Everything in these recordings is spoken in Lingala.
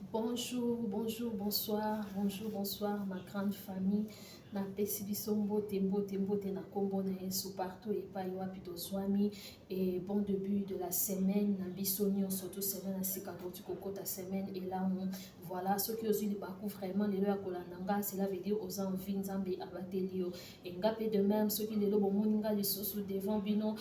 Bonjour, bonjour, bonsoir, ma grande famille. Na pesi biso mbote na kombo na Yesu partout et pas wapi tozwami et bon début de la semaine na biso surtout semaine na sika toti kokota semaine et là voilà ce qui ozui baku vraiment lelo ya kolandanga cela veut dire aux envie nzambe abateli yo et ngape de même ceux qui lelo bomoninga lisusu devant bino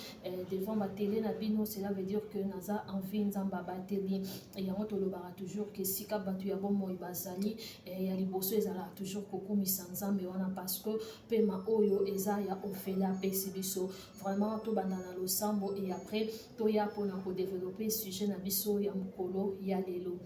devant ma télé na bino cela veut dire que naza envie nzambe abateli et yango tolobaka toujours que sika batu ya bomoi bazali ya liboso ezala toujours kokumisa nzambe wana parce que pema oyo eza ya ofela pesi biso vraiment tobanda na losambo et après toya pona ko développer sujet na biso ya mokolo ya lelo.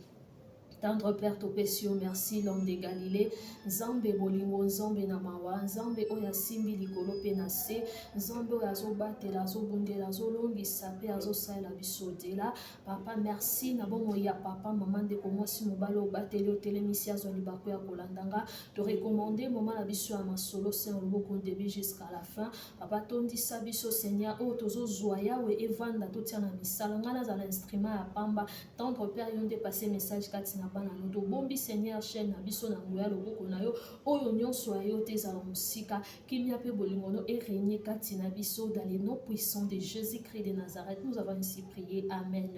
Tendre Père Topesio, merci l'homme de Galilée. Nzambe bolingo nzambe na mawa, nzambe oya simbi likolo pe na se, nzambe oya zo batela zo bundela zo longi sape azo sala biso dela. Papa merci na bongo ya papa maman de komo si mobalo batelo telemisia zo libako ya kolandanga. Te recommander moment la biso ya masolo c'est un loboko début jusqu'à la fin. Papa tondi sa biso Seigneur o tozo zoya we evanda to tia na misala ngana za l'instrument ya pamba. Tendre Père yonde passer message katina bana no bombi Seigneur chaîne na biso na ngoya loboko na yo oyo nyonso ayo te za musika kimia pe bolingono et régner katina biso dans les noms puissants de Jésus-Christ de Nazareth. Nous avons ainsi prié. Amen.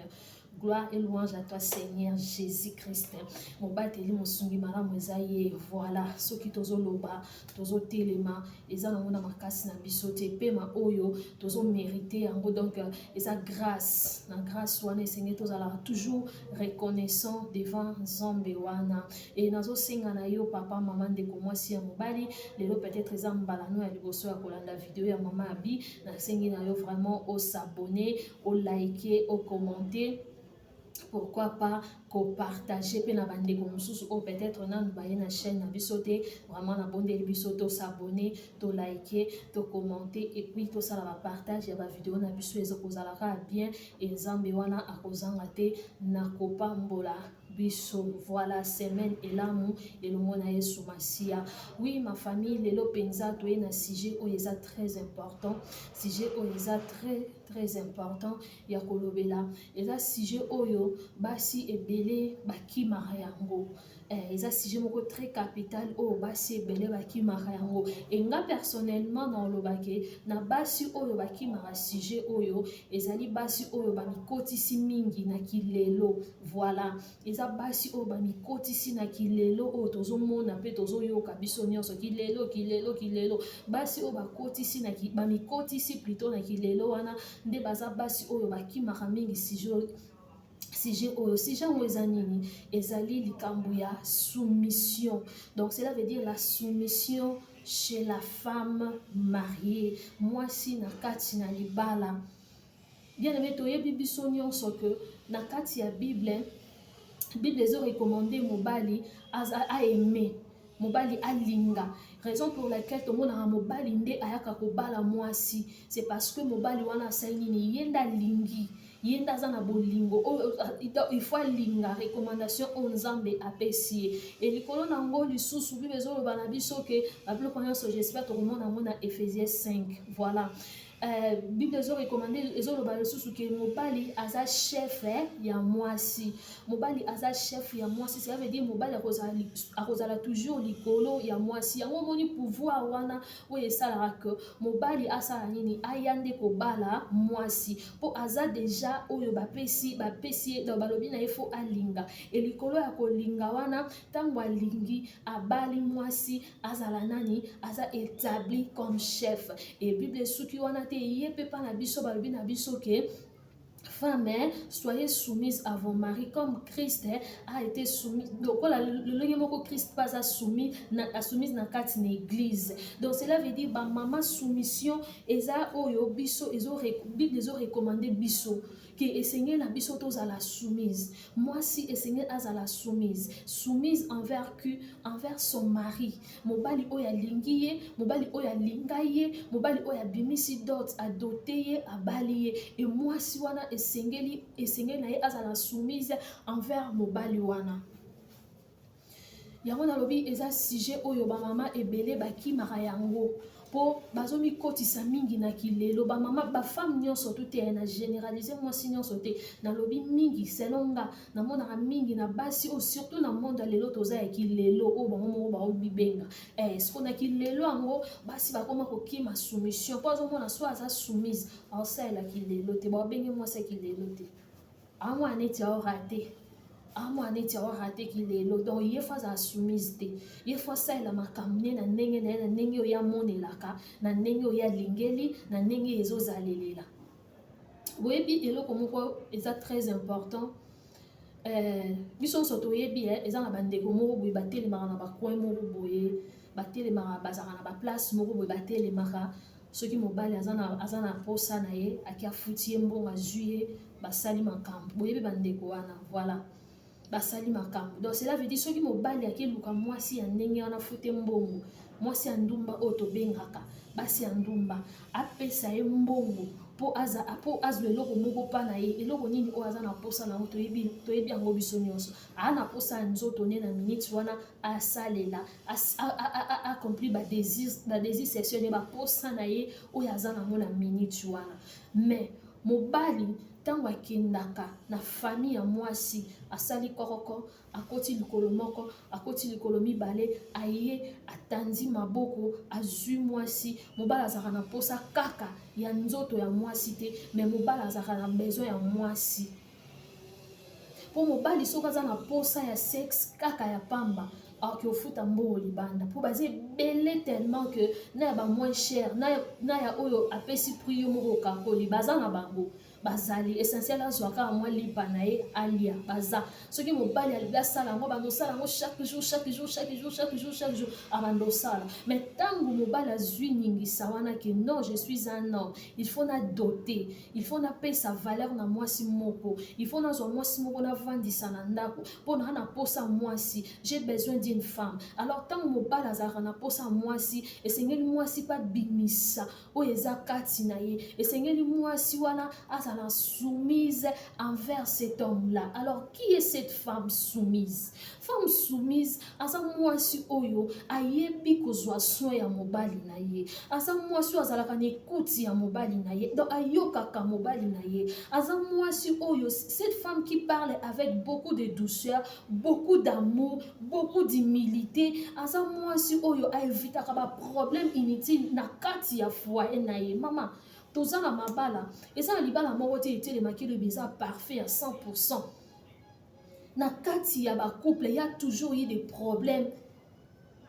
Gloire et louange à toi Seigneur Jésus-Christ. Mon bateli mosungi malamu ezaye voilà ce qui tozo loba tozo telema eza na mona makasi na biso te pema oyo tozo mériter yango donc eza grâce na grâce wana Seigneur tozala toujours reconnaissant devant Nzambe wana et nazo senga na yo papa maman de komwasi ya mobali lelo peut-être eza mbalano ya liboso ya kolanda vidéo ya mama abi na sengi na yo vraiment au s'abonner au liker au commenter. Pourquoi pas partager pe na bande ko mususu o peut-être na baye na chaîne na bisote vraiment na bonde bisoto s'abonner to liker to commenter et puis to sala ba partage ya ba vidéo na biso ezo kozala bien et nzambe wana akozanga te na kopambola biso. Voilà semaine et l'amour et le mona Yesu Masia. Oui ma famille lelo penza to na sujet o eza très important, sujet o eza très important ya kolobela eza sujet oyo basi ebele bakimaka yango eza sujet moko très capital oyo basi ebele bakimaka yango enga personnellement na olobake na basi oyo bakimaka sujet oyo ezali basi oyo bamikotisi mingi na kilelo. Voilà eza basi oyo bamikotisi na kilelo oyo tozomona pe tozoyoka biso nyonso kilelo basi oyo bakotisi na bamikotisi plutôt na kilelo wana nde baza basi oyo bakimaka mingi sujet oyo sujet yango eza nini ezali likambo ya soumission. Donc cela veut dire la soumission chez la femme mariée mwasi na kati na libala. Bien aimé toyebi biso nyonso que na kati ya Bible ezo recommander mobali a aimer mobali alinga. Raison pour laquelle tout le monde a mobali nde ayaka kobala mwasi c'est parce que mobali wana asali nini yenda lingi yenda zana bolingo il faut linga recommandation on nzambe apesi et likolo nango lisusu bible ezoloba na biso ke babiloko nyonso j'espère tout le monde na Ephésiens 5. Voilà Bible ezo recommander ezoloba lisusu ke mobali aza chef ya mwasi mobali aza chef ya mwasi ça veut dire mobali akozala toujours likolo ya mwasi yango moni pouvoir wana oyo esalaka ke mobali asala nini ayande kobala mwasi po aza deja oyo bapesi balobi na ye fo alinga e likolo ya kolinga wana ntango alingi abali mwasi azala nani aza établi comme chef et Bible suki wana te ye pe pa na biso balobi na biso ke Femmes, soyez soumises à vos maris comme Christ a été soumis. Donc, le Christ pas soumise dans quatre église. Donc, cela veut dire bah maman soumission eza oyo biso Bible les recommandé biso que essayer la biso tous à la soumise. Moi si essayer à la soumise envers son mari. Mobali oya lingiye, mobali oya lingaye, mobali oya bimisi dot adoté abaliye et moi si wana esengeli na ye azala soumise envers mobali wana. Yango na lobi eza sujet oyo ba mama ebele bakimaka yango po bazomi kotisa mingi na kilelo ba mama ba femme nyonso tout te na généraliser moi si nyonso te na lobi mingi selonga na mona mingi na basi o surtout na monde lelo toza ya kilelo o ba mama ba o bibenga est-ce qu'on a kilelo ango basi ba koma ko kima soumission po zo mona so aza soumise au ça la kilelo te ba benge moi ça kilelo te amo aneti a raté amo aneti a raté kilelo donc ye fois a soumise te ye fois ça la makamne na ndenge o ya monelaka na ndenge o ya lingeli na ndenge ezo zalelela boyebi eloko moko eza très important biso so toyebi eza na bandeko moko boye batelemaka na bacoin moko boye batelemaka bazaka na baplace moko boye batelemaka soki mobali aza na posa na ye aki afuti ye mbongo azwi ye basali makambo boyebi bandeko wana voilà basali makambo donc cela veut dire soki mobali akeluka mwasi ya ndenge wana afute mbongo mwasi ya ndumba oyo tobengaka basi ya ndumba apesa ye mbongo po azwa eloko moko mpa na ye eloko nini oyo aza na posa nango toyebi yango biso nyonso aa na posa ya nzoto nde na minute wana asalela accomplir badésir sexuel ye baposa na ye oyo aza nango na minute wana mais mobali ntango akendaka na famille ya mwasi asali koroko akoti likolo moko akoti likolo mibale aye atandi maboko azwi mwasi mobali azalaka na posa kaka ya nzoto ya mwasi te mais mobali azalaka na besoin ya mwasi po mobali soki aza na posa ya sexe kaka ya pamba alors ofuta mbongo libanda po baza ebele tellement que na ya bamoin cher na ya oyo apesi prix yo moko okakoli baza na bango bazali essentiel azwaka mwa lipa na ye alia baza soki mobali alibi asala yango bandosala yango chaque jour abandosala mais ntango mobali azwi ningisa wana ke non je suis un homme il faut na doter il faut napesa valeur na mwasi moko il faut nazwa mwasi moko navandisa na ndako mpo na na posa mwasi j'ai besoin d'une femme alors ntango mobali azalaka na posa mwasi esengeli mwasi mpe abimisa oyo eza kati na ye esengeli mwasi wana la soumise envers cet homme-là. Alors, qui est cette femme soumise? Femme soumise, asa mwasi oyo ayebi kozwa soin ya mobali na ye. Asa mwasi azalaka na écoute ya mobali na ye. Donc ayokaka mobali na ye. Asa mwasi oyo, cette femme qui parle avec beaucoup de douceur, beaucoup d'amour, beaucoup d'humilité. Asa mwasi oyo aevitaka ba problème inutile na kati ya foyer na ye. Mama, toza na mabala eza na libala moko te etelemaki lobi eza parfait à 100%. Na kati ya couple il y a toujours eu des problèmes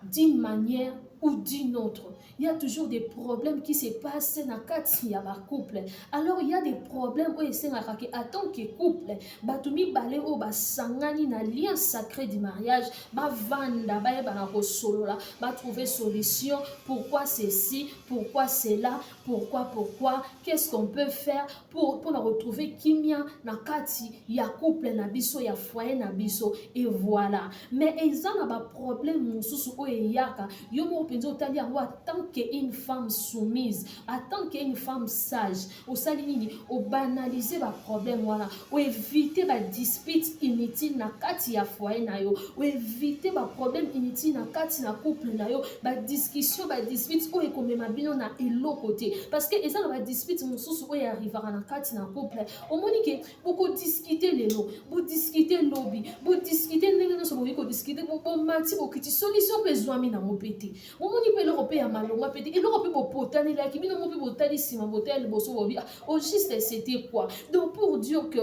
d'une manière ou d'une autre. Il y a toujours des problèmes qui se passent dans kati ya couple. Alors il y a des problèmes où esengaka ke en tant que couple batumi bale o basangani na lien sacré du mariage ba vanda ba yeba ko solola ba trouver solution pourquoi ceci pourquoi cela pourquoi qu'est-ce qu'on peut faire pour retrouver kimia na kati ya couple na biso ya foyer na biso et voilà mais ezana ba problème mususu o eyaka yo mo penzo otali yango en tant qu'une femme soumise en tant qu'une femme sage au salinini au banaliser ba problème wana ou éviter ba dispute inutile na kati ya foyer na yo ou éviter ba problème inutile na kati na couple na yo ba discussion ba dispute o ekomema bino na eloko te parce que ezana ba dispute mususu o arrivera na kati na couple au monique beaucoup discuter lelo bu discuter lobby bu discuter ndenge no so ko discuter bo mati o kiti solution bezwami na mopete omoni pe l'Europe ya malonga pete et l'Europe bo potani la kibino mo pe botali sima botel boso bobi au juste c'était quoi donc pour dire que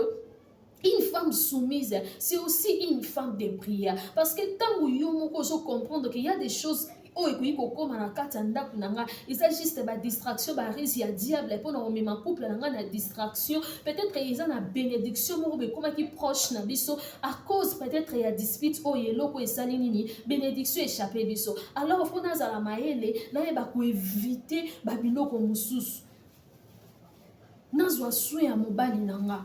une femme soumise, c'est aussi une femme de prière. Parce que tant que vous comprendre qu'il y a des choses il s'agit juste de distraction, il y a diable pour nous même couple na distraction, peut-être il y a une bénédiction comme qui proche na biso à cause peut-être il y a dispute o yelo ko esalinini bénédiction échappé biso. Alors faut na za la maele na ba ko éviter ba biloko mususu. Nazwa soin ya mobali nanga.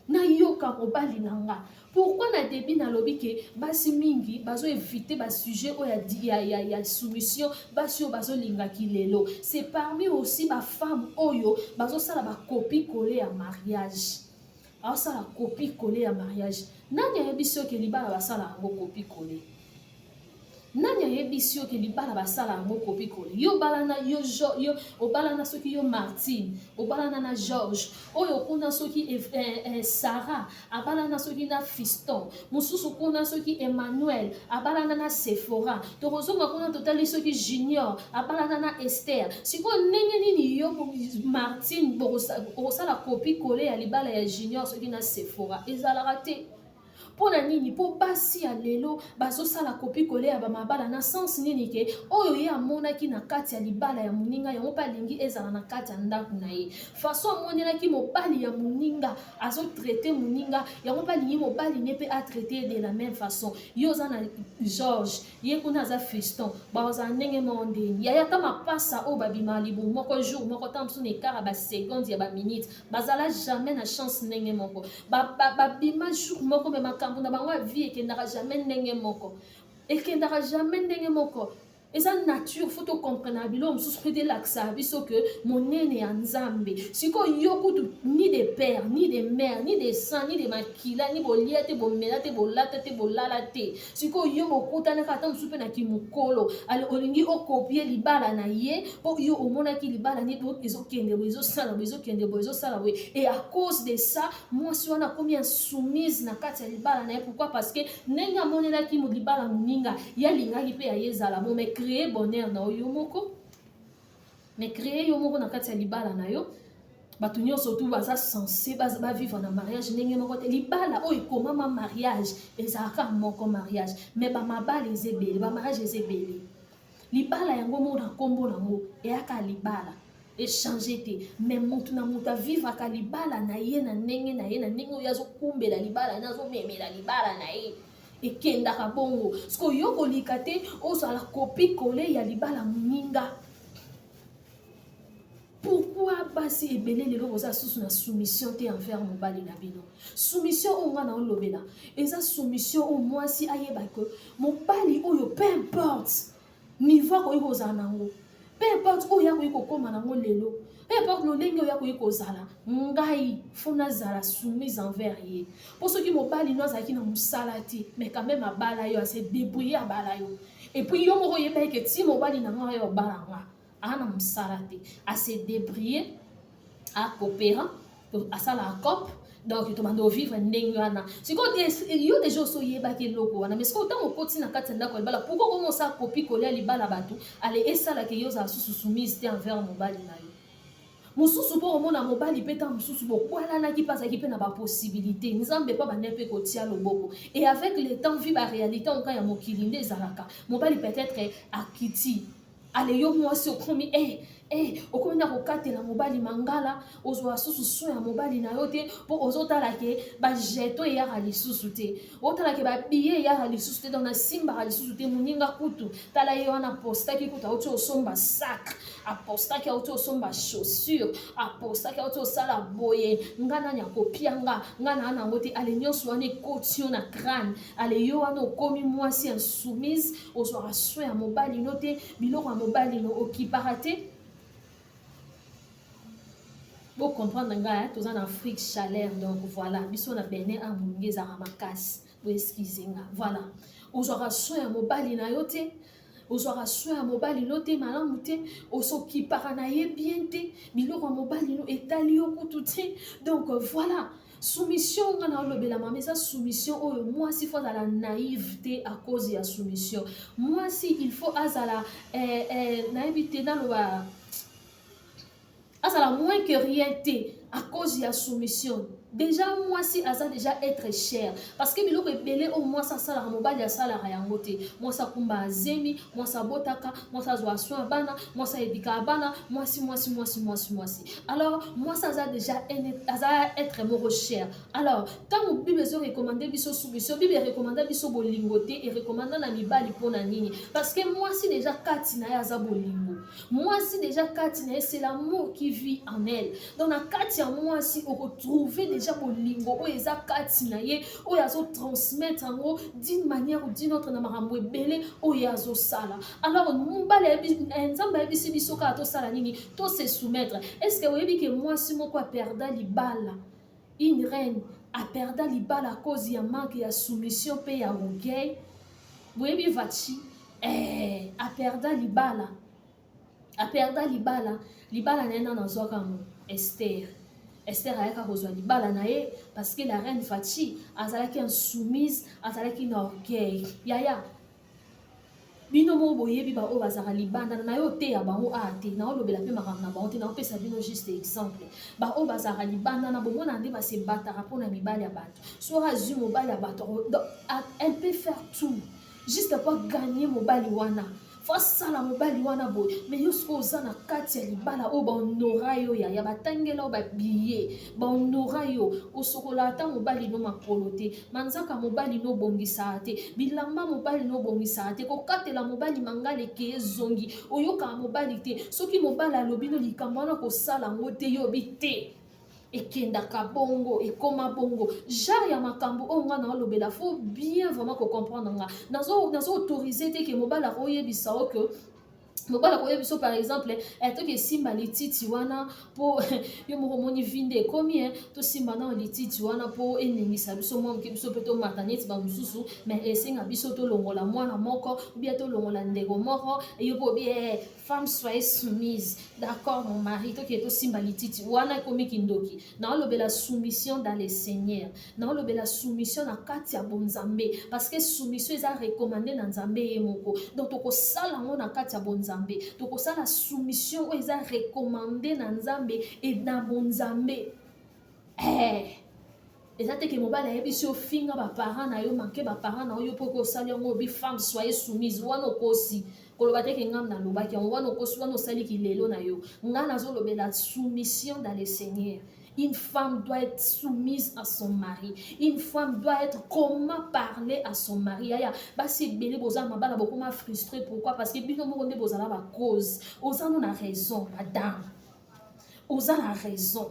Na yoka mobali nanga. Pourquoi na début na lobi ke basi mingi bazo éviter ba sujet o ya soumission basi o bazo linga kilelo c'est parmi aussi ba femme oyo bazo sala ba copie coller à mariage alors ça la copie coller à mariage nani ya biso ke libala ba sala ngo copie coller nani ayebisi yo ke libala basala yango kopikole yo balana yo obalana soki yo Martine obalana na George oyo kuna soki Sarah abalana soki na Fiston mosusu kuna soki Emmanuel abalana na Sephora tokozonga kuna totali soki Junior abalana na Esther sikoyo ndenge nini yo Martine okosala kopikole ya libala ya Junior soki na Sephora ezalaka te. Pona nini po basi ya lelo bazosala kopikole ya bamabala na sens nini ke oyo ye amonaki na kati ya libala ya moninga yango mpe alingi ezala na kati ya ndako na ye façon amonelaki mobali ya moninga azotraite moninga yango mpe alingi mobali ne mpe atraite de la même façon yo oza na George ye kuna aza Fiston bazala ndenge moko ndeni yaya ata mapasa oyo babima libu moko jour moko ta mosusu na ekart ya baseconde ya baminute bazala jamais na chance ndenge moko babima jour moko me makambo na bango ya vie ekendaka jamais ndenge moko ekendaka jamais ndenge moko eza nature faut tocomprendre biloko mosusu mpe telakisaka biso ke monene ya nzambe sikoyo yo kutu ni de père ni de mère ni de sang ni de makila ni bolia te bomela te bolata te bolala te sikoyo yo bokutanaka ata mosusu mpe na kimokolo ale olingi okopie libala na ye mpo yo omonaki libala ni ezokende boye ezosala boye ezokende boye ezosala boye et à cause de ça mwasi wana akomi insoumise na kati ya libala na ye pourquoi parce que ndenge amonelaki libala moninga ye alingaki mpe aye ezala bon mais créer bonheur na yo moko mais créer yo moko na kati ya libala na yo bato nyonso tu baza censé bavivre na mariage ndenge moko te libala oyo ekomama mariage ezalaka moko mariage mais bamabala eza ebele bamariage eza ebele libala yango moko na nkombo nango eyaka libala échanger te mais motu na motu avivaka libala na ye na ndenge oyo azokumbela libala na azomemela libala na ye ekendaka bongo siko yo kolika te ozala kopikole ya libala moninga. Pourquoi basi ebele lelo boza susu na soumission te envers mobali na bino soumission oyo nga na olobela eza soumission oyo mwasi ayeba ke mobali oyo peu importe niveau akoki kozala nango peu importe oyo akoki kokóma nango lelo peu importe lolenge oyo akoki kozala ngai fo nazala soumise envers ye mpo soki mobali no azalaki na mosala te mais quand même abala yo ase débrouiller abala yo et puis yo moko oyeba eke ti mobali na nga oyo obala nga ana mosala te ase débrouiller akopera asala akope donc tobanda ovivre ndenge wana sikoyo yo deja oso oyebaki eloko wana mais sikoyo ntango okoti na kati ya ndako ya libala pourkoi komi osala kopi kolia libala bato ale esalaka yo ozala susu soumise te envers mobali na yo mosusu mpo omona mobali mpe ta mosusu bokwalanaki mpe azalaki mpe na baposibilité nzambe mpo bande mpe kotia loboko et avec le temps vi baréalité onka ya mokili nde ezalaka mobali peut-être akiti ale yo mwasi okomi okomi na kokatela mobali mangala ozwa susu so ya mobali na yo te mpo ozotala ke bajeto eyaka lisusu te otala ke babiye eyaka lisusu te donc nasimbaka lisusu te moninga kutu tala ye wana apostaki kutu auti osomba sac apostaki auti osomba chaussure apostaki auti osala boye nga nani akopianga nga na yango te ale nyonso wana ekoti yo na crâne ale yo wana okomi mwasi insoumise ozwaka so ya mobali no te biloko ya mobali no okipaka te. Pour comprendre nga tous en Afrique chaleur donc voilà biso na bene amungi ezaka makasi bo excuse nga voilà ozwaka so ya mobali na yo te ozwaka so ya mobali no te malamu te osokipaka na ye bien te biloko ya mobali no etali yo kutu te donc voilà soumission nga na olobela mama eza soumission oyo mwasi faut azala naïve te à cause ya soumission mwasi il faut azala nayebi te naloba azala moins que rien te à cause de la soumission. Déjà, moi, si Aza déjà être cher. Parce que biloko ebele au moins ça sala mobali ya sala yango te. Moi ça kumba azemi, moi ça botaka, moi ça zwa soin bana, moi ça edika bana, moi si. Alors, moi ça a déjà être moro cher. Alors, tant que Bible recommandé biso soumission, Bible recommandé biso bolingoté et recommandé na mibali pona nini. Parce que moi si déjà katina ya za bolingo. Moi si déjà katina c'est l'amour qui vit en elle. Donc na katia moi si on retrouve déjà bolingo o eza kati na ye o yazo transmettre en gros d'une manière ou d'une autre na makambo ebele o yazo sala alors mobala nzamba ebisi biso ka to sala nini to se soumettre est-ce que oyebi que moi si moko a perda libala une reine a perda libala à cause ya manque ya soumission pe ya orgueil oyebi vachi aperda libala. Aperda libala. Libala nena nazwaka mo Esther. Esther ayaka kozwa libala na ye parce que la reine Fachi azalaki insoumise, azalaki na orgueil. Yaya. Bino mo boyebi ba o bazaka libanda na yo te ya bango ate na olobela pe makambo na bango te na opesa bino juste exemple ba o bazaka libanda na bomona nde base bataka mpona mibali ya bato so azwi mobali ya bato elle peut faire tout juste pour gagner mobali wana fasala mobali wana boye mais yo siko oza na kati ya libala oyo baonora yo ya batangela oyo babiye baonora yo osokola ata mobali no makolo te manzaka mobali no bongisa te bilamba mobali no bongisa te kokatela mobali mangala eke ezongi oyokaka mobali te soki mobali alobi no likambo wana kosala yango te yobi te ekendaka bongo ekoma bongo genre ya makambo oyo nga na olobela faut bien vraiment ko comprendre nga nazo autoriser te ke mobali akoyebisa o ke mobala koyebiso par exemple toki esimba lititi wana po yo moko moni vinde ekomi tosimba na lititi wana po enengisa biso mwa moke biso mpe tomata neti bamosusu mais esenga biso tolongola mwana moko ubia tolongola ndeko moko yo po bie femme soyez soumise d'accord mon mari toki tosimba lititi wana ekomi kindoki naolobela soumission dans le Seigneur naolobela soumission na kati ya bonzambe parce que soumission eza recommandé na nzambe ye moko donc tokosala ngo na kati ya bonzambe tokosala soumission oyo eza recommandé na nzambe et na bonzambe eza teke mobali ayebi si ofinga baparent na yo manke baparent na yo mpo kosali yango obi femme soyez soumise wana okosi koloba teke ngam nalobaki yango wana okosi wana osaliki lelo na yo nga nazolobela soumission dans le Seigneur. Une femme doit être soumise à son mari. Une femme doit être comment parler à son mari. Aya, basi belé boza mabala beaucoup m'a frustré. Pourquoi? Parce que bino mo onde bozala ba cause. Oza non a raison, madame. Oza la raison.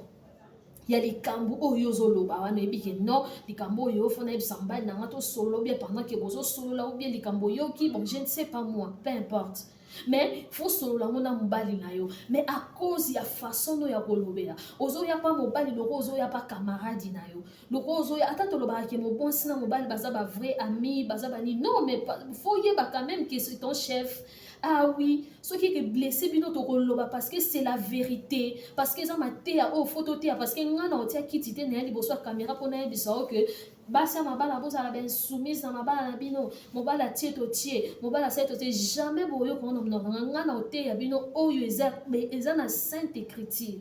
Il y a les kambo oyo zoloba wana ebike non les kambo oyo fona ebsamba na ngato solo bien pendant que bozo solo là ou bien les kambo yo qui bon je ne sais pas moi, peu importe. Mais faut solo la mona mobali na yo mais à cause ya façon no ya kolobela ozo ya pa mobali loko ozo ya pa camarade na yo loko ozo ya ata toloba ke mo bon sina mobali baza ba vrai ami baza bani non mais faut y ba quand même que c'est ton chef. Ah oui, ce qui est blessé bino to koloba parce que c'est la vérité parce que ça m'a té à oh photo té parce que ngana otia kitité na li boso caméra pona biso que basa mabala boza la ben soumise na mabala na bino mobala tie to tie mobala seto te jamais boyo ko no ngana oté ya bino oyo eza na sainte écriture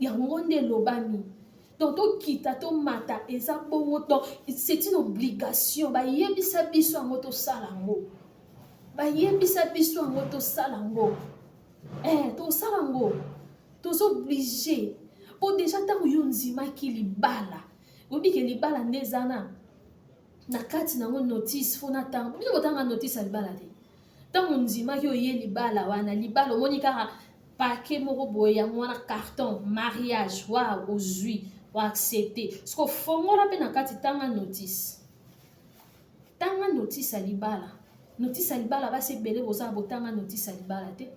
ya ngonde lobami donc to kita to mata eza bongo to c'est une obligation ba yebisa biso ngoto sala ngo bayebisa biso yango tosala ngo tosala ngo tozooblige po deja ntango yo ndimaki libala oyebi ke libala nde eza na kati nango notice fo na ntango bino botanga notice ya libala te ntango ndimaki oye libala wana libala omoni kaka pake moko boye yango wana carton mariage wa ozwi oaccepte siko fongola mpe na kati tanga notice ya libala notice ya libala basi ebele bozala botanga notice ya libala te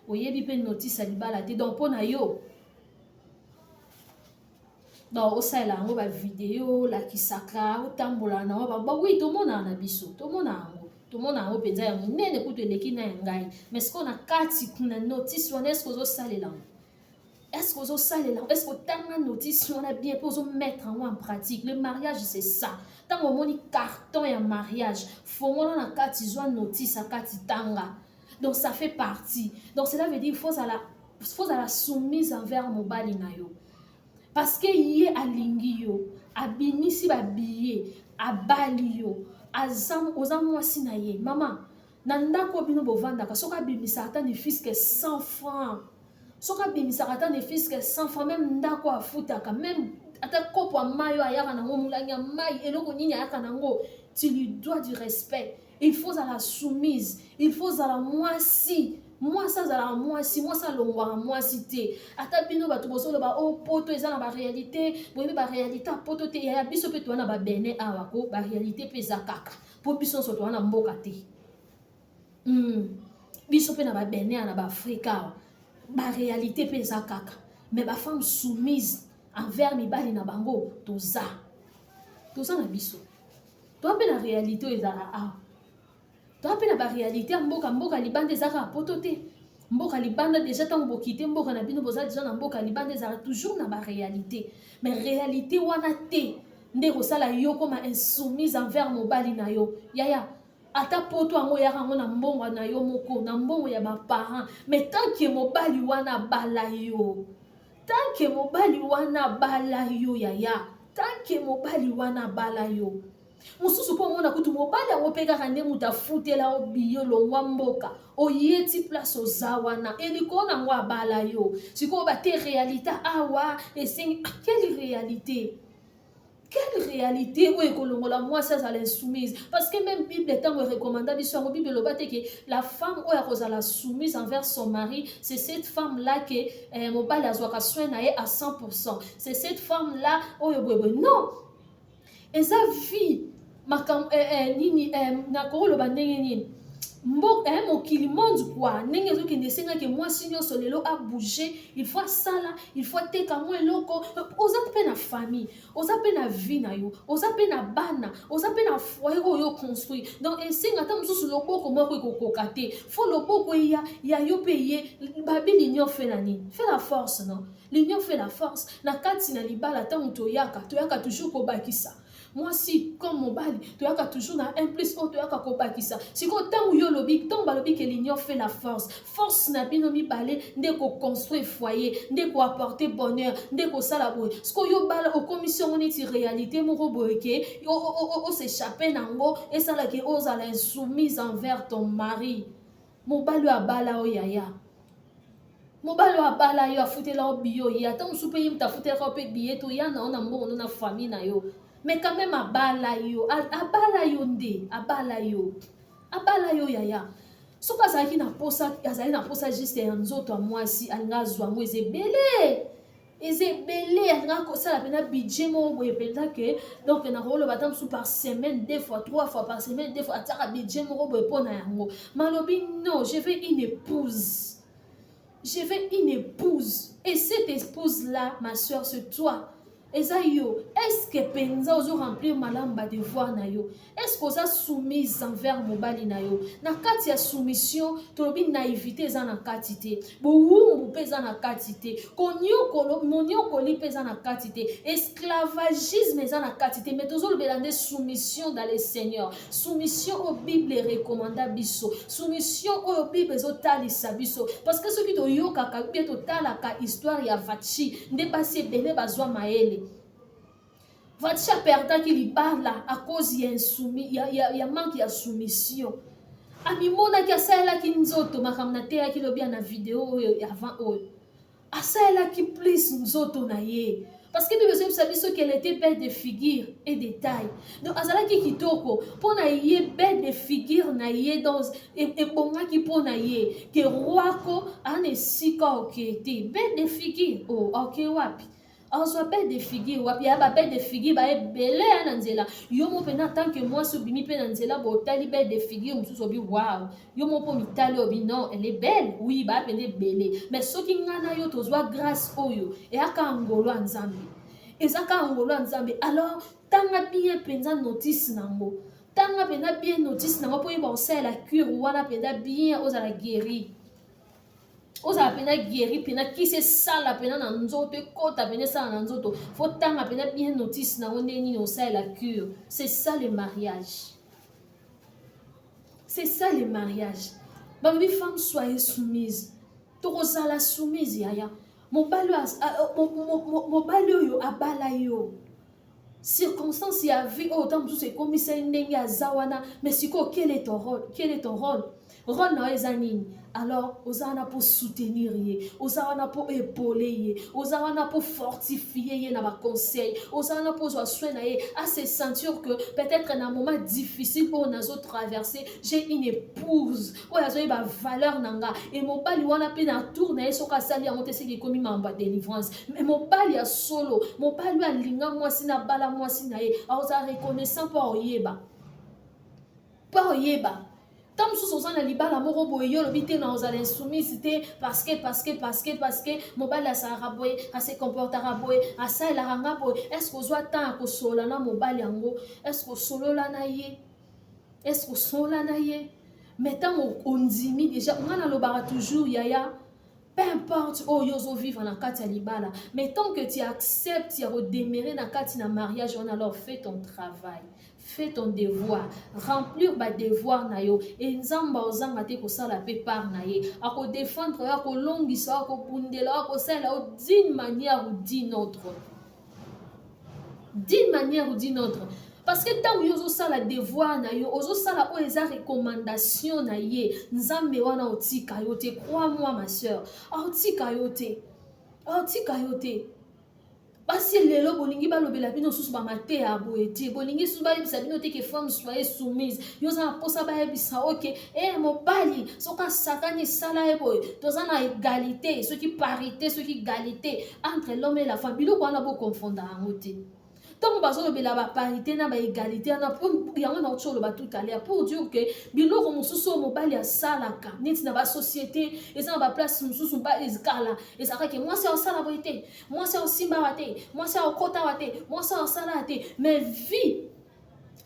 oyebi mpe notice ya libala te donc mpo na yo donc osalela yango bavideo olakisaka otambola na yango oui tomonaka na biso tomona yango mpenza ya monene kutu eleki na ya ngai mais sikoyo na kati na notice wana eske ozosalela yango est-ce que vous allez là est-ce que tant notice on a bien pour mettre en pratique le mariage c'est ça tant on moni carton et mariage faut on a carte ils ont notice à carte tanga donc ça fait partie donc cela veut dire faut à la soumise envers mobali na yo parce que yé alingi yo abinisi ba billet abali yo azam mwasi na ye maman na ndako bino bovandaka soka bimisa ata ni fils que 100 francs soka bimisaka ata ne fils que 100 francs même ndako afutaka même ata kopo ya mai ayaka nango molangi ya mai eloko nini ayaka nango tu lui dois du respect il faut à la soumise il faut à la mwasi mwasi azalaka mwasi alongwaka mwasi te ata bino bato bozoloba o poto eza na baréalité boyebi baréalité ya poto te ya biso mpe towana babene awa ko baréalité mpe eza kaka mpo biso nyonso towana mboka te biso mpe na babene ya na baafrika awa ba réalité pe eza kaka mais ba femme soumise envers mibali na bango toza na biso to pe na réalité ezala toa pe na ba réalité mboka libanda ezaka poto te. Mboka libanda déjà tant bokite mboka na bino boza déjà na mboka libanda ezaka toujours na ba réalité. Mais réalité wana te nde kosala yo koma insoumise envers mobali na yo. Yaya ata poto yango yaka yango na mbongo na yo moko na mbongo ya baparent. Mais tant que mobali wana bala yo, tant que mobali wana bala yo yaya, tant que mobali wana bala yo, mosusu po mona kutu mobali yango mpe kaka nde mutu afutela o biyo longwa mboka oyeti place oza wana elikolo nango abala yo sikoyo bate réalité awa esengi. Quelle réalité? Quelle réalité oyo ekolongola mwasi azala insoumise? Parce que même Bible ntango recommanda biso yango Bible eloba te ke la femme oyo akozala soumise envers son mari, c'est cette femme là ke mobali azwaka soin na ye à 100%. C'est cette femme là oyo boyeboye non eza vie makam nini nakoloba ndenge nini mokili monde quoi ndenge ezokende esengaki mwasi nyonso lelo abouge, il faut asala, il faut ateka mwa eloko. Oza mpe na famille, oza mpe na vie na yo, oza mpe na bana, oza mpe na foyer oyo construire. Donc esenga ata mosusu loboko moko ekokoka te, fo loboko ya yo mpe ye babi l'union fait la nini, fait la force non, l'union fait la force. Na kati na libala ntango toyaka toujours kobakisa. Moi si comme mobali toyaka toujours na un plus o toyaka kobakisa siko ntango yo lobi ntango balobi ke l'union fait la force na bino mibale nde construire foyer nde apporter bonheur nde kosala boye siko yo bala okomisi yango neti réalité moko boye ke s'échapper nango esalaki ozala insoumise envers ton mari. Mobali abala o yaya, mobali abala yo afutela o biyo ya ata mosusu mpe ye mutu afutela mpe biye to ya na mbongo na famille na yo. Mais quand même abala yo nde abala yo yaya soki azalaki na posa juste ya nzoto ya mwasi alinga azwa yango ezebele alinga kosala mpena budget moko boye mpenza ke donc nakoloba ata mosusu par semaine 2 fois 3 fois par semaine 2 fois atiaka budget moko boye mpo na yango. Malobi non, je veux une épouse, et cette épouse là ma soeur c'est toi. Eza yo, est-ce que penza ozo remplir malamba devoir na yo? Est-ce que oza soumise envers mobali na yo? Na kati ya soumission, tolobi naïveté eza na kati te. Bowumbu pe eza na kati te. Moniokoli pe eza na kati te. Esclavagisme eza na kati te. Mais tozo lobela nde soumission dans le Seigneur. Soumission au Bible recommanda biso. Soumission au Bible ezotalisa biso. Parce que ceux qui toyokaka bien totalaka histoire ya Vachi, nde basi ebele bazwa maele. Vachi aperdaki libala à cause ya manque ya soumission. Amimona ki asalaki nzoto makamna te ya kilobia na vidéo avant oyo. Asalaki plus nzoto na ye. Parce que Bible savait ce qu'elle était belle de figure et de taille. Donc azalaki kitoko pour na ye belle de figure na ye dans et bongaki pour na ye que roi ko ane sika okete belle de figure oh OK wapi. On s'appelle des figures, wapi ya ba belle de figure ba ebele na nzela. Yo mo pena tant que moi so bimi pe na nzela bo tali belle de figure mususu obi wow. Yo mo po mitali obi non, elle est belle. Oui, ba pende belle. Mais soki ngana yo tozwa grâce oyo e aka ngolo nzambe. Ezaka ngolo nzambe. Alors tanga bien penza notice nango. Tanga pena bien notice nango po yeba osala la cure wana penda bien ozala guéri. Oza pena guéri pena qui se sala pena na nzoto kota pena sala na nzoto faut tanga pena bien notice na onde ni osala la cure. C'est ça le mariage. C'est ça le mariage. Baby femme soyez soumise. Torozala soumise yaya. Mobali yo abala yo. Circonstance ya vie autant tout c'est comme ça ndenge azawana mais siko quel est ton rôle? Quel est ton rôle? Rôle na ezanini. Alors, osana pour soutenir ye, osana pour épauler ye, osana pour fortifier ye na ba conseil, osana pour soigner ye, à se sentir que peut-être dans un moment difficile où on a traversé, j'ai une épouse, où il y a une valeur nanga, et mon bali wana pe na tourner sur ka sali a monter ce qui commis ma délivrance, mais mon bali a solo, mon bali a linga moi si na bala moi si na ye, alors ça reconnaissant pas oyeba, pas oyeba. Tant que nous sommes libala moko boye yo lobite na ozala insoumise parce que mobali asara boye ase comportera boye asa la ranga boye est-ce que ozwa temps ko sola na mobali yango est-ce que solola na ye est-ce que sola na ye Mais tant on dit déjà, on a le toujours, yaya, peu importe où yozo vivre dans la libala, mais tant que tu acceptes de redémarrer dans le mariage, alors fais ton travail, fais ton devoir, remplir ba devoir na yo, et nzamba ozanga te ko sala pe par na ye, a ko défendre, a ko longisa, a ko bundela, a ko sala d'une manière ou d'une autre. D'une manière ou d'une autre. Parce que tant que vous avez le devoir, vous avez des recommandations, vous avez des crois-moi ma soeur, parce que les gens bolingi balobela bino susu ba mate ya boete bolingi susu ba yebisa bino te que femme soyez soumise yo za posa ba yebisa OK mobali soka sakani sala ebo toza na égalité ce qui parité ce qui égalité entre l'homme et la femme bilo ko na bo confondre en te tant bazo lobela ba parité na ba égalité na pour yango na otso loba tout à l'heure pour dire que bilo ko mususu mobali asalaka neti na ba société eza ba place mususu ba escala ezaka que moi c'est au sala boete moi c'est au simba wate moi c'est au kota wate moi c'est au sala wate mais vie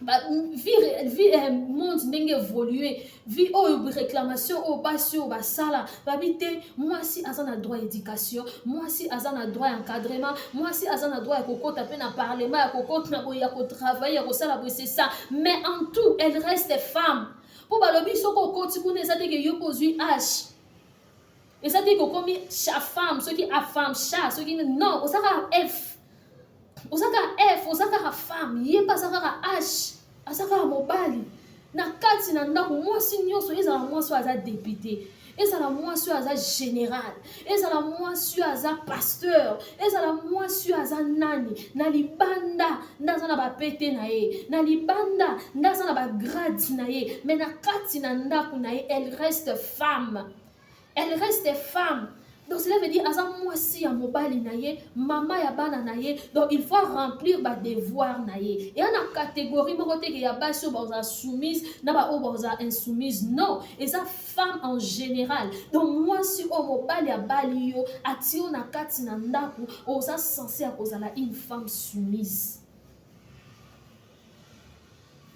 monde ndenge évolué vie réclamation au basio basala babité moi si azana droit éducation moi si azana droit encadrement moi si azana droit kokota pe na parlement ya kokota na boya ko travailler ko sala c'est ça mais en tout elle reste femme pour balobi soko koti kuna ça dit que yo pozui h et ça dit que comme cha femme ceux qui a femme cha ceux qui non on saka f osaka femme yeba saka h asaka mobali na kati na ndako mwasi nyonso ezala mwasi aza député ezala mwasi aza général ezala mwasi aza pasteur ezala mwasi aza nani na libanda ndaza na bapete na ye na libanda ndaza na bagrade na ye mais na kati na ndako na ye elle reste femme. Donc cela veut dire azam mwasi ya mobali na ye mama ya bana na ye donc il faut remplir ba devoir na ye et na catégorie moko te que ya basi o ba soumise na ba o ba insoumise non et ça femme en général donc mwasi o mobali ya bali yo atio na kati na ndako o za censé a kozala une femme soumise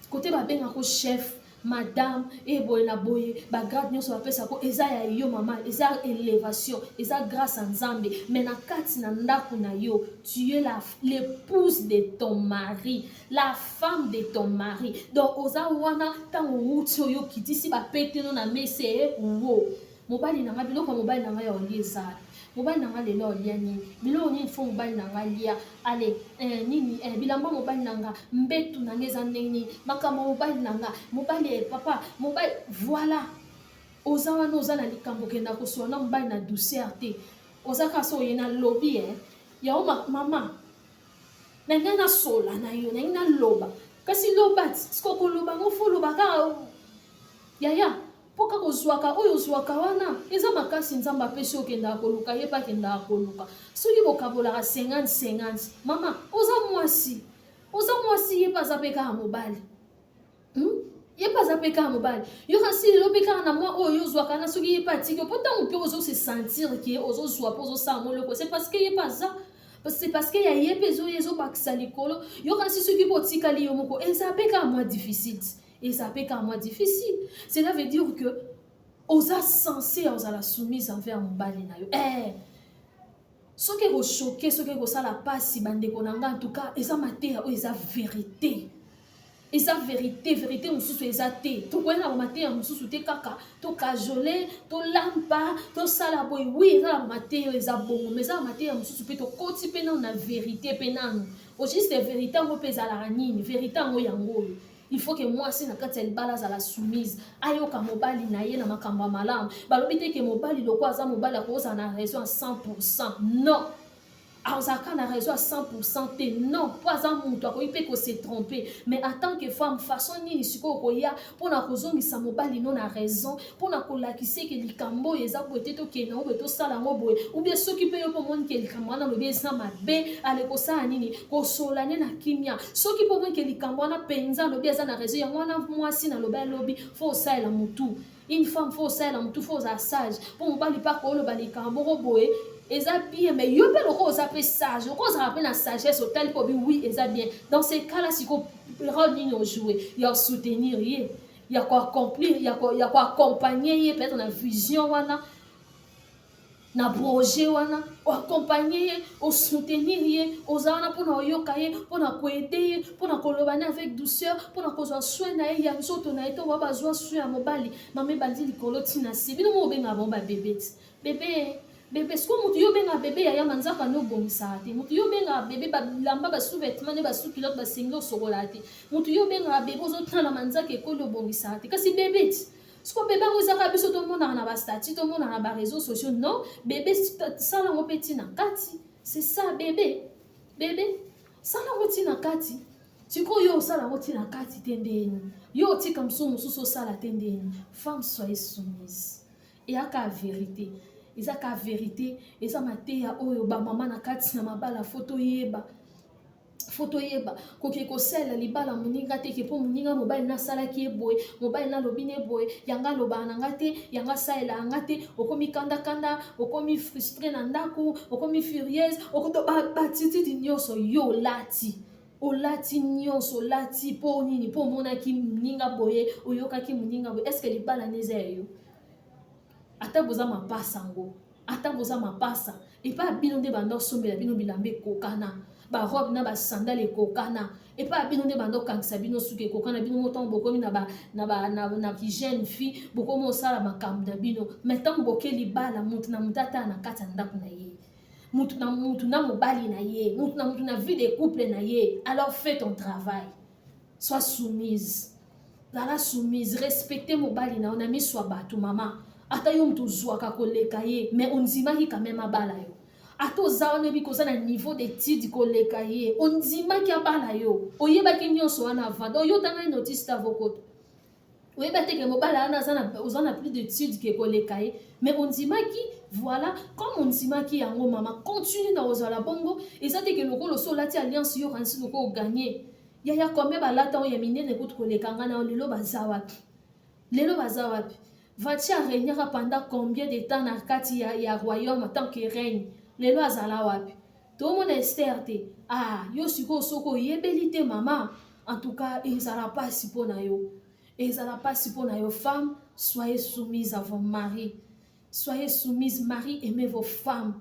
côté ba benga ko chef madame et boy na boye ba grade nyonso bapesa ko eza ya yo mama eza élévation eza grâce à Nzambe mais na kati na ndako na yo tu es l'épouse de ton mari la femme de ton mari donc oza wana tango wuti oyo kitisi ba pete no na mese wo mobali na nga biloko mobali na nga ya olieza mobali na nga lelo olia nini biloko nini fo mobali na nga lia ale nini bilamba mobali na nga mbetu na nga eza ndenge makambo mobali na nga mobali papa mobali voilà oza wana oza na likambo kenda kosola na mobali na douceur te oza kasi oye na lobi yao mama na nga na sola na yo na nga na loba kasi loba siko koloba ngo fo loba ka yaya poka kozwaka oyo ozwaka wana eza makasi Nzambe apesi okendaka koluka ye pa akendaka koluka soki bokabolaka 50-50 mama oza mwasi ye pa aza mpe kaka mobali ye pa aza mpe kaka mobali yo kasi lelo mpe kaka na mwa oyo ozwaka na soki ye pa atiki po ntango mpe ozose sentir ke ozozwa mpo ozosala moloko c'est parce que ye pa aza c'est parce que ya ye mpe ezobakisa likolo yo kasi soki mpe otikali yo moko eza mpe kaka mwa difficile. Et ça peut être moins difficile. Cela veut dire que osa censé osa la soumise envers mon bali na yo. Ce qui est choqué, ce qui est ça la passe bande konanga en tout cas, et ça maté o esa vérité. Et ça vérité mususu eza te. To kwena ba maté mususu te kaka, to kajolé, to lampa, to sala boy. Oui, ça la maté eza bongo, mais ça maté mususu pe to koti pe na vérité pe nanu. O juste vérité ngo pe za la nini, vérité ngo yango. Il faut que moi si na kati ya libala azala soumise ayoka mobali na ye na makambo malamu balobi te ke mobali loko aza mobali akozala na raison à 100% non azalaka na raison à 100% te non po aza moto akoki mpe kose tromper mais en tant que femme façon nini sikoyo koya mpona kozongisa mobali no na raison mpona kolakisa ke likambo oyo eza boye te tokende yango boye tosala yango boye oubien soki mpe yo mpo omoni ke likambo wana lobi eza mabe ale kosala nini kosolane na kimia soki mpo omoni ke likambo wana mpenza lobi eza na raison yango wana mwasi na lobi alobi fo osalela motu une femme fo osalela motu fo ozala sage mpo mobali mpa kooloba likambo oko boye eza bien mais yo pe loko oza pe sage loko oza pe na sagesse otali ko bi oui eza bien dans ces cas là siko rôle nini o jouer ya soutenir ye ya quoi accomplir, ya quoi accompagner peut-être na vision wana na projet wana o accompagner ye o soutenir ye ozana pona oyoka ye pona koede ye pona kolobana avec douceur pona kozwa soin na ye ya nzoto na ye to ba bazwa soin ya mobali mame baldi likolo tina si bino mo benga bon ba bébé bébé siko mutu yo benga bébé ya manzaka no bongisa te mutu yo benga bébé ba lamba ba sous-vêtements ne ba sous-culotte ba singlo sokola te mutu yo benga bébé ozotana manzaka ekolo bongisa te kasi bébé ce que bébé ozaka biso to mona na ba statut to mona na ba réseaux sociaux non bébé ça la petit na kati c'est ça bébé ça la petit na kati tiko yo ça la petit na kati tendeni yo tika msumu suso sala tendeni femme soyez soumise et aka vérité ezaka vérité eza mateya oyo ba mama na kati na mabala photo yeba koke kosala libala moninga te ke po moninga mobali nasalaki ye boye mobali nalobi ne boye yanga alobaka na nga te yanga asalela yanga te okomi kandakanda okomi frustre na ndako okomi furieuse batitidi nyonso yo olati nyonso olati mpo nini mpo omonaki moninga boye oyokaki moninga boye estce libala neza ya yo ata boza mapasa ngo ata boza mapasa epa bino nde bando osombela bino bilamba ekokana barobe na basandale ekokana epa bino nde bando okangisa bino suki ekokana bino motango bokomi na hygiène fille bokomi osala makambo na bino mais ntango boke libala mutu na mutu ata na kati ya ndako na ye mutu na mobali na ye mutu na vie de couple na ye alors fais ton travail sois soumise zala soumise respecte mobali na yo na miso ya bato mama ata yo mutu ozwaka koleka ye mais ondimaki quand même abala yo ata oza wana ebi koza na niveau d'étude koleka ye ondimaki abala yo oyebaki nyonso wana avant oyo tanga notice ta vokoto oyeba te ke mobala wana oza na plus d'étude ke koleka ye mais ondimaki voilà comme ondimaki yango mama continue na ozala bongo eza te ke lokolo so olati alliance yo kanisi loko oganye yaya combien balata oyo ya minene kutu koleka nga na yo lelo baza wapi va-t-il régner pendant combien de temps na kati ya royaume en tant que reine lelo azala wapi tomona Esther te yo sikoyo soko oyebeli te mama en tout cas ezala pasi mpona yo femme soyez soumise à vos maris soyez soumise mari aimez vos femmes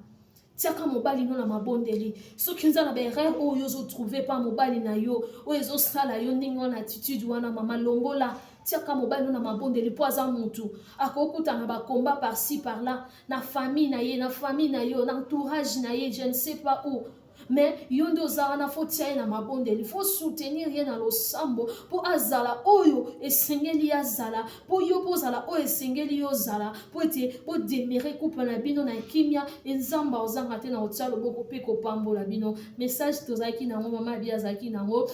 tiaka mobali no na mabondeli soki nza na baerreur oyo ozotrouve pa mobali na yo oyo ezosala yo ndenge wana attitude wana mama longola tiaka mobali no na mabondeli mpo aza mutu akokutana bakomba par-ci par-là na famille na yo na entourage na ye je ne sais pas où mais yo nde oza wana fo tia ye na mabondeli fo soutenir ye na losambo mpo azala oyo esengeli ye azala mpo yo mpo ozala oyo esengeli yo ozala mpo ete bodemere couple na bino na kimia enzamba ozanga te na kotia loboko mpe kopambola bino message tozalaki nango mama abi azalaki nango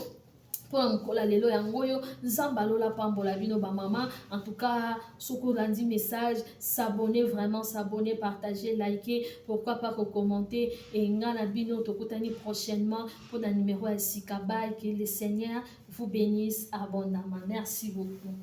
pour mkola lelo yango yo nzamba lola pambola bino ba mama en tout cas soko landi message s'abonner vraiment s'abonner partager liker pourquoi pas commenter et ngana bino tokutani prochainement pour un numéro à Sikabai que le Seigneur vous bénisse abondamment merci beaucoup.